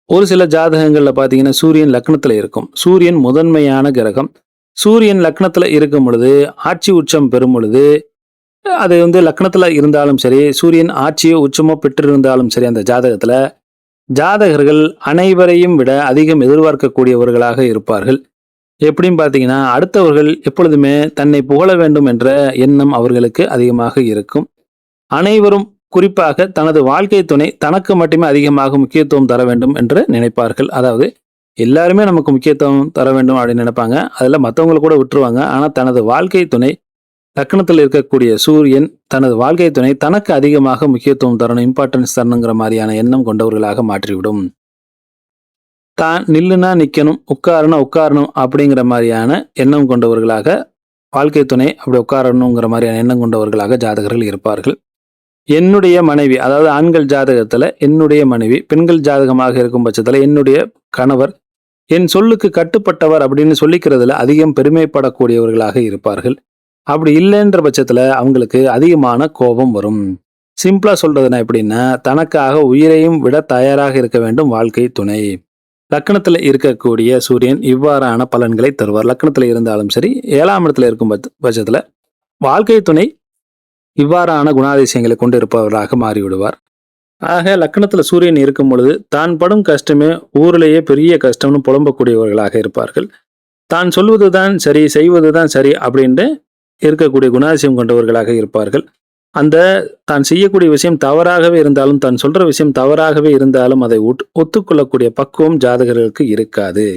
ஒரு சில ஜாதகங்கள்ல பார்த்தீங்கன்னா, சூரியன் லக்னத்துல இருக்கும். சூரியன் முதன்மையான கிரகம். சூரியன் லக்னத்துல இருக்கும் பொழுது, ஆட்சி உச்சம் பெறும் பொழுது, அது லக்னத்துல இருந்தாலும் சரி, சூரியன் ஆட்சியோ, உச்சமோ பெற்றிருந்தாலும் சரி அந்த ஜாதகத்துல, ஜாதகர்கள் அனைவரையும் விட அதிகம் எதிர்பார்க்கக்கூடியவர்களாக இருப்பார்கள். எப்படின்னு பார்த்தீங்கன்னா, அடுத்தவர்கள் எப்பொழுதுமே தன்னை புகழ வேண்டும் என்ற எண்ணம் அவர்களுக்கு அதிகமாக இருக்கும். அனைவரும் குறிப்பாக தனது வாழ்க்கை துணை தனக்கு மட்டுமே அதிகமாக முக்கியத்துவம் தர வேண்டும் என்று நினைப்பார்கள். அதாவது எல்லாருமே நமக்கு முக்கியத்துவம் தர வேண்டும் அப்படின்னு நினைப்பாங்க. அதில் மற்றவங்களை கூட விட்டுருவாங்க. ஆனால் தனது வாழ்க்கை துணை லக்னத்தில் இருக்கக்கூடிய சூரியன் தனது வாழ்க்கை துணை தனக்கு அதிகமாக முக்கியத்துவம் தரணும், இம்பார்ட்டன்ஸ் தரணுங்கிற மாதிரியான எண்ணம் கொண்டவர்களாக மாற்றிவிடும். தான் நில்லுனா நிக்கணும், உட்காருனா உட்காரணும் அப்படிங்கிற மாதிரியான எண்ணம் கொண்டவர்களாக, வாழ்க்கை துணை அப்படி உட்காரணுங்கிற மாதிரியான எண்ணம் கொண்டவர்களாக ஜாதகர்கள் இருப்பார்கள். என்னுடைய மனைவி, அதாவது ஆண்கள் ஜாதகத்துல என்னுடைய மனைவி, பெண்கள் ஜாதகமாக இருக்கும் பட்சத்துல என்னுடைய கணவர் என் சொல்லுக்கு கட்டுப்பட்டவர் அப்படின்னு சொல்லிக்கிறதுல அதிகம் பெருமைப்படக்கூடியவர்களாக இருப்பார்கள். அப்படி இல்லைன்ற பட்சத்துல அவங்களுக்கு அதிகமான கோபம் வரும். சிம்பிளா சொல்றதுன்னா எப்படின்னா, தனக்காக உயிரையும் விட தயாராக இருக்க வேண்டும் வாழ்க்கை துணை. லக்னத்துல இருக்கக்கூடிய சூரியன் இவ்வாறான பலன்களை தருவார். லக்னத்துல இருந்தாலும் சரி, 7ஆம் இடத்துல இருக்கும் பட்சத்துல வாழ்க்கை துணை இவ்வாறான குணாதிசயங்களை கொண்டு இருப்பவராக மாறிவிடுவார். ஆக லக்னத்துல சூரியன் இருக்கும் பொழுது தான் படும் கஷ்டமே ஊரிலேயே பெரிய கஷ்டம்னு புலம்பக்கூடியவர்களாக இருப்பார்கள். தான் சொல்வதுதான் சரி, செய்வதுதான் சரி அப்படின்ட்டு இருக்கக்கூடிய குணாதிசயம் கொண்டவர்களாக இருப்பார்கள். அந்த தான் செய்யக்கூடிய விஷயம் தவறாகவே இருந்தாலும், தான் சொல்ற விஷயம் தவறாகவே இருந்தாலும் அதை ஒத்துக்கொள்ளக்கூடிய பக்குவம் ஜாதகர்களுக்கு இருக்காது.